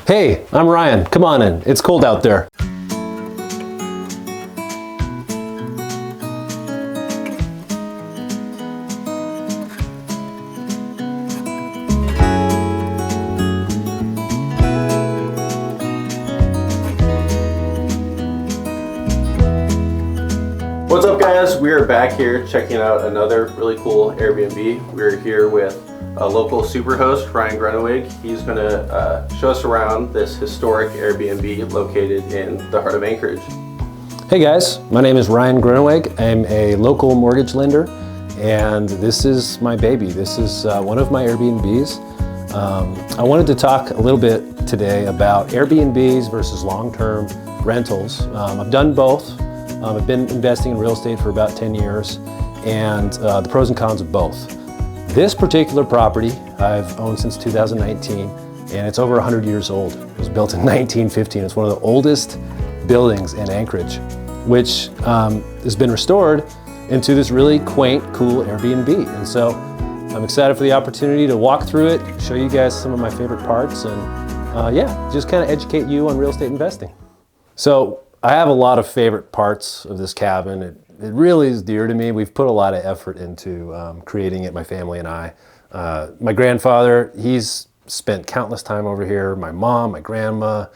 Hey, I'm Ryan. Come on in. It's cold out there. What's up, guys? We are back here checking out another really cool Airbnb. We're here with a local Superhost, Ryan Groeneweg. He's going to show us around this historic Airbnb located in the heart of Anchorage. Hey guys, my name is Ryan Groeneweg. I'm a local mortgage lender, and this is my baby. This is one of my Airbnbs. I wanted to talk a little bit today about Airbnbs versus long-term rentals. I've done both. I've been investing in real estate for about 10 years, and the pros and cons of both. This particular property I've owned since 2019, and it's over 100 years old. It was built in 1915. It's one of the oldest buildings in Anchorage, which has been restored into this really quaint, cool Airbnb. And so I'm excited for the opportunity to walk through it, show you guys some of my favorite parts, and yeah, just kind of educate you on real estate investing. So I have a lot of favorite parts of this cabin. It really is dear to me. We've put a lot of effort into creating it, my family and I. My grandfather, he's spent countless time over here. My mom, my grandma,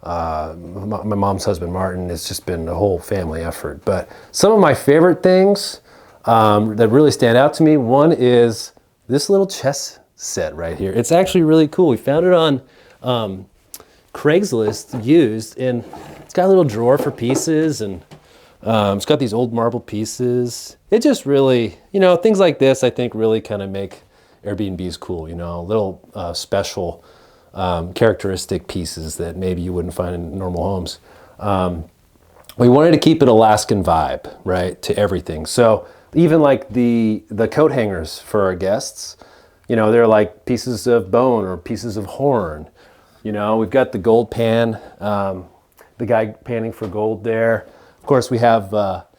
my mom's husband, Martin. It's just been a whole family effort. But some of my favorite things that really stand out to me, one is this little chess set right here. It's actually really cool. We found it on Craigslist used, and it's got a little drawer for pieces, and it's got these old marble pieces. It just really, things like this I think really kind of make Airbnbs cool, little special characteristic pieces that maybe you wouldn't find in normal homes. We wanted to keep an Alaskan vibe, right, to everything. So even like the coat hangers for our guests, they're like pieces of bone or pieces of horn. We've got the gold pan, the guy panning for gold there. Of course, we have, what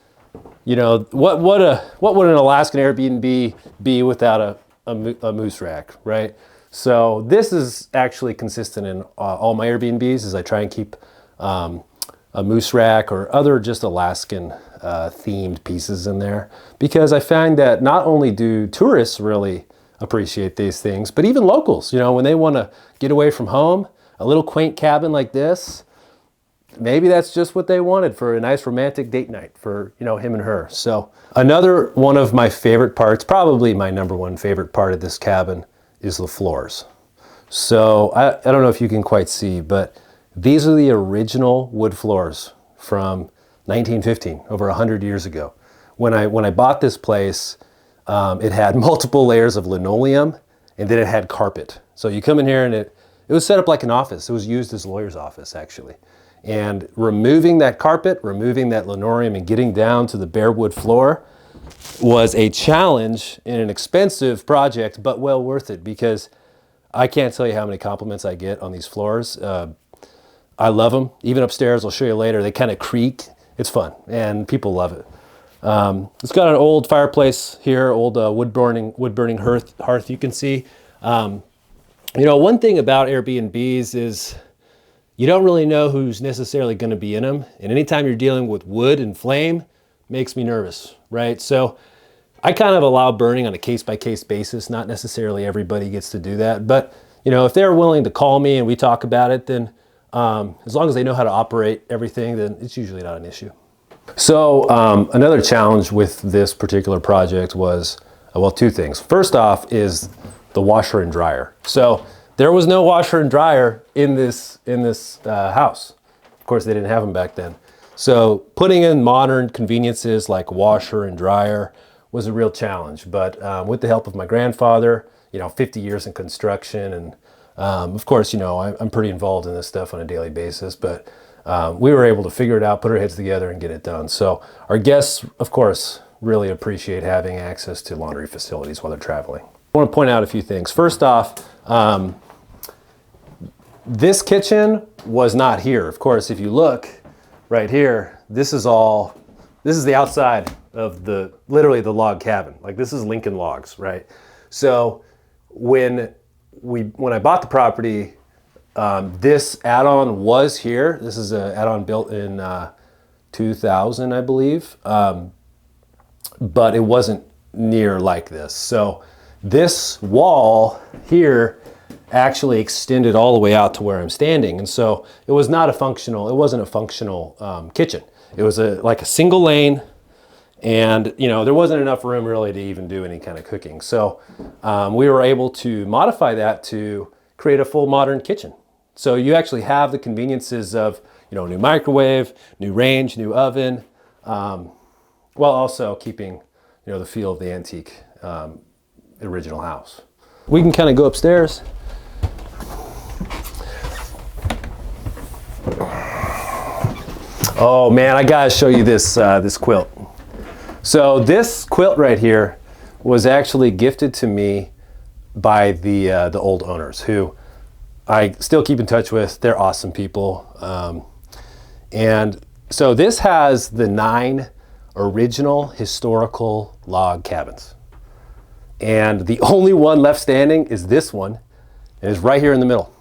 would an Alaskan Airbnb be without a moose rack, right? So this is actually consistent in all my Airbnbs, as I try and keep a moose rack or other just Alaskan themed pieces in there, because I find that not only do tourists really appreciate these things, but even locals, when they want to get away from home, a little quaint cabin like this, maybe that's just what they wanted for a nice romantic date night for, him and her. So another one of my favorite parts, probably my number one favorite part of this cabin, is the floors. So I don't know if you can quite see, but these are the original wood floors from 1915, over 100 years ago. When I bought this place, it had multiple layers of linoleum, and then it had carpet. So you come in here and it was set up like an office. It was used as a lawyer's office, actually. And removing that carpet, removing that linoleum, and getting down to the bare wood floor was a challenge and an expensive project, but well worth it, because I can't tell you how many compliments I get on these floors. I love them. Even upstairs, I'll show you later, they kind of creak. It's fun, and people love it. It's got an old fireplace here, old wood-burning hearth you can see. One thing about Airbnbs is you don't really know who's necessarily going to be in them. And anytime you're dealing with wood and flame, makes me nervous, right? So I kind of allow burning on a case-by-case basis. Not necessarily everybody gets to do that. But, if they're willing to call me and we talk about it, then as long as they know how to operate everything, then it's usually not an issue. So another challenge with this particular project was, two things. First off is the washer and dryer. So there was no washer and dryer in this house. Of course, they didn't have them back then. So putting in modern conveniences like washer and dryer was a real challenge. But with the help of my grandfather, 50 years in construction, and of course, I'm pretty involved in this stuff on a daily basis, but we were able to figure it out, put our heads together, and get it done. So our guests, of course, really appreciate having access to laundry facilities while they're traveling. I want to point out a few things. First off, this kitchen was not here. Of course, if you look right here, this is the outside of literally the log cabin. Like, this is Lincoln logs, right? So when I bought the property, This add-on was here. This is an add-on built in 2000, I believe, but it wasn't near like this. So this wall here actually extended all the way out to where I'm standing, and so it wasn't a functional kitchen. It was like a single lane, and there wasn't enough room really to even do any kind of cooking. So we were able to modify that to create a full modern kitchen. So you actually have the conveniences of new microwave, new range, new oven, while also keeping the feel of the antique original house. We can kind of go upstairs. Oh man, I gotta show you this this quilt. So this quilt right here was actually gifted to me by the old owners, who I still keep in touch with. They're awesome people. And so this has the 9 original historical log cabins. And the only one left standing is this one, and it's right here in the middle.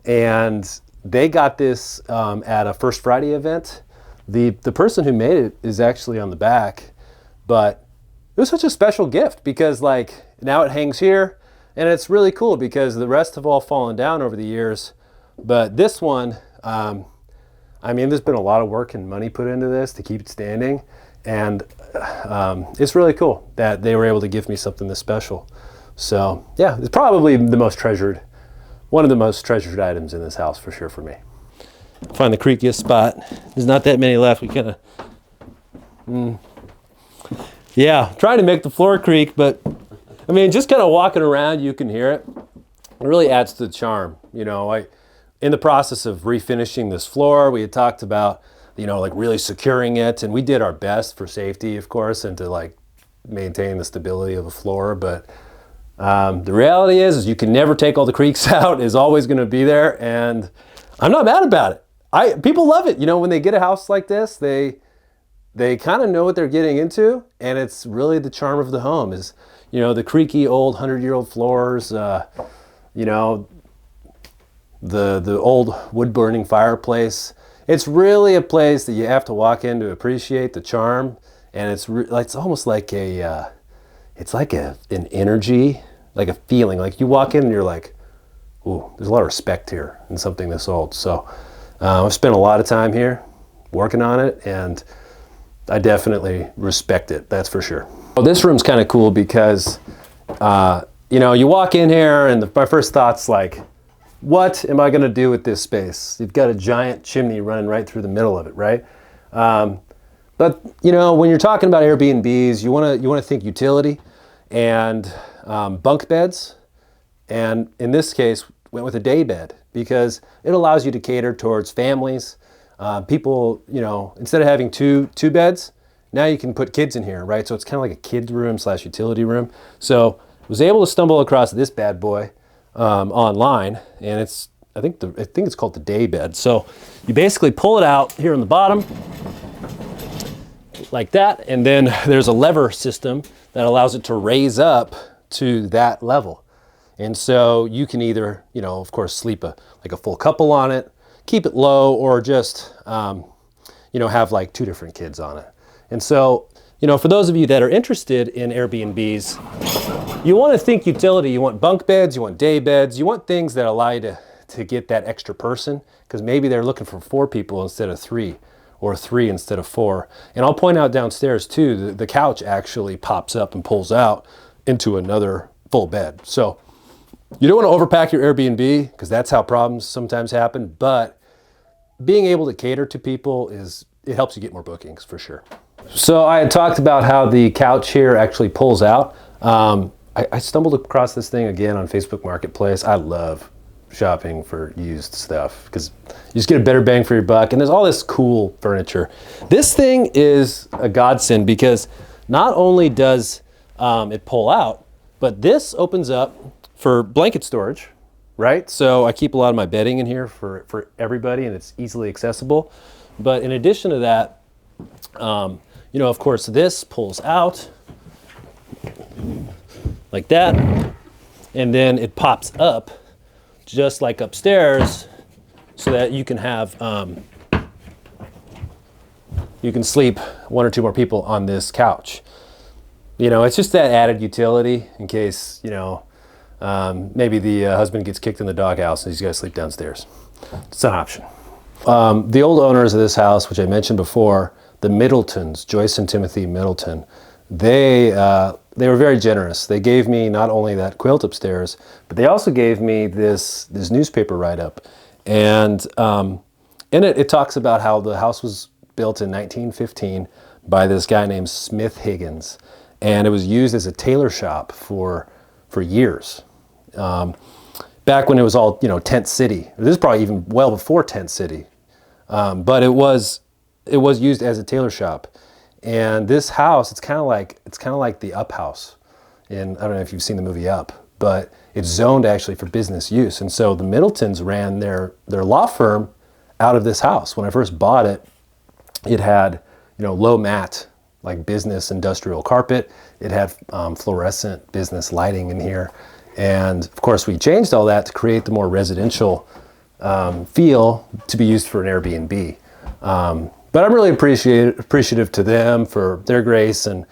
And they got this at a First Friday event. The person who made it is actually on the back, but it was such a special gift because now it hangs here, and it's really cool because the rest have all fallen down over the years. But this one, there's been a lot of work and money put into this to keep it standing, and it's really cool that they were able to give me something this special. So yeah, it's probably one of the most treasured items in this house for sure for me. Find the creakiest spot. There's not that many left. We kind of, trying to make the floor creak, but just kind of walking around, you can hear it. It really adds to the charm. In the process of refinishing this floor, we had talked about, really securing it, and we did our best for safety, of course, and to maintain the stability of the floor. But the reality is you can never take all the creaks out. It's always going to be there, and I'm not mad about it. People love it. When they get a house like this, they kind of know what they're getting into, and it's really the charm of the home is, the creaky old 100-year-old floors, the old wood-burning fireplace. It's really a place that you have to walk in to appreciate the charm, and it's almost like an energy, like a feeling. Like you walk in and you're like, ooh, there's a lot of respect here in something this old. So I've spent a lot of time here working on it, and I definitely respect it, that's for sure. Well, this room's kind of cool because, you walk in here and my first thought's like, what am I going to do with this space? You've got a giant chimney running right through the middle of it, right? But when you're talking about Airbnbs, you want to think utility and bunk beds. And in this case, went with a day bed because it allows you to cater towards families. People, instead of having two beds, now you can put kids in here, right? So it's kind of like a kid's room / utility room. So I was able to stumble across this bad boy online, and I think it's called the day bed. So you basically pull it out here on the bottom like that, and then there's a lever system that allows it to raise up to that level. And so you can either, of course, sleep like a full couple on it, keep it low, or just have 2 different kids on it. And so for those of you that are interested in Airbnbs, you want to think utility. You want bunk beds, you want day beds, you want things that allow you to get that extra person, because maybe they're looking for 4 people instead of 3, or 3 instead of 4. And I'll point out downstairs too, the couch actually pops up and pulls out into another full bed. So you don't want to overpack your Airbnb, because that's how problems sometimes happen, but being able to cater to people it helps you get more bookings for sure. So I had talked about how the couch here actually pulls out. I stumbled across this thing again on Facebook Marketplace. I love shopping for used stuff because you just get a better bang for your buck, and there's all this cool furniture. This thing is a godsend because not only does it pull out, but this opens up for blanket storage, right? So I keep a lot of my bedding in here for everybody, and it's easily accessible. But in addition to that, of course, this pulls out like that, and then it pops up just like upstairs, so that you can have, you can sleep 1 or 2 more people on this couch. You know, it's just that added utility in case, you know, maybe the husband gets kicked in the doghouse and he's got to sleep downstairs. It's an option. The old owners of this house, which I mentioned before, the Middletons, Joyce and Timothy Middleton, they were very generous. They gave me not only that quilt upstairs, but they also gave me this newspaper write-up. And in it, it talks about how the house was built in 1915 by this guy named Smith Higgins. And it was used as a tailor shop for years. Back when it was all, you know, tent city. This is probably even well before tent city. But it was used as a tailor shop. And this house, it's kind of like the Up House. And I don't know if you've seen the movie Up, but it's zoned actually for business use. And so the Middletons ran their law firm out of this house. When I first bought it, it had, you know, low mat, like business industrial carpet. It had fluorescent business lighting in here. And of course we changed all that to create the more residential feel to be used for an Airbnb. But I'm really appreciative to them for their grace and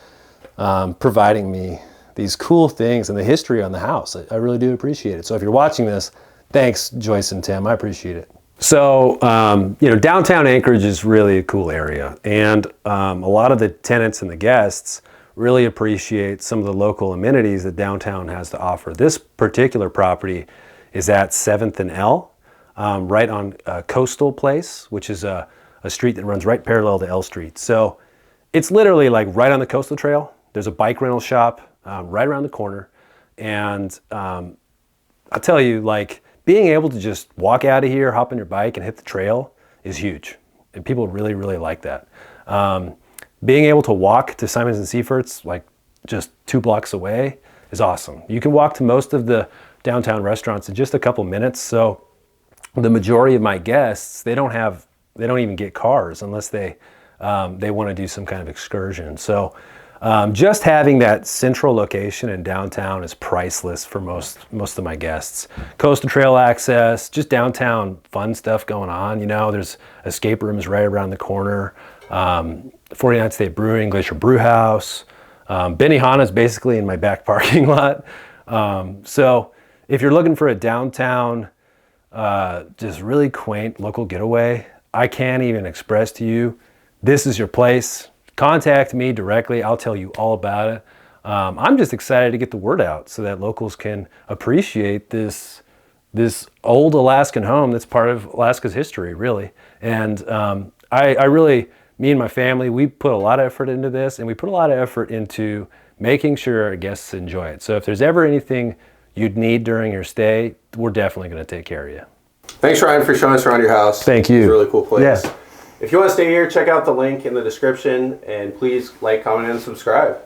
providing me these cool things and the history on the house. I really do appreciate it. So if you're watching this, thanks Joyce and Tim, I appreciate it. So, you know, downtown Anchorage is really a cool area. And a lot of the tenants and the guests really appreciate some of the local amenities that downtown has to offer. This particular property is at 7th and L, right on Coastal Place, which is a street that runs right parallel to L Street. So it's literally like right on the coastal trail. There's a bike rental shop right around the corner. And I'll tell you, like, being able to just walk out of here, hop on your bike and hit the trail is huge. And people really, really like that. Being able to walk to Simons and Seifert's, like just 2 blocks away, is awesome. You can walk to most of the downtown restaurants in just a couple minutes. So the majority of my guests, they don't even get cars unless they want to do some kind of excursion. So just having that central location in downtown is priceless for most of my guests. Coastal Trail access, just downtown fun stuff going on. You know, there's escape rooms right around the corner. 49th State Brewing, Glacier Brew House. Benihana's basically in my back parking lot. So if you're looking for a downtown, just really quaint local getaway, I can't even express to you, this is your place. Contact me directly. I'll tell you all about it. I'm just excited to get the word out so that locals can appreciate this old Alaskan home that's part of Alaska's history, really. And I really, me and my family, we put a lot of effort into this, and we put a lot of effort into making sure our guests enjoy it. So if there's ever anything you'd need during your stay, we're definitely going to take care of you. Thanks, Ryan, for showing us around your house. Thank you. It's a really cool place. Yeah. If you want to stay here, check out the link in the description, and please like, comment, and subscribe.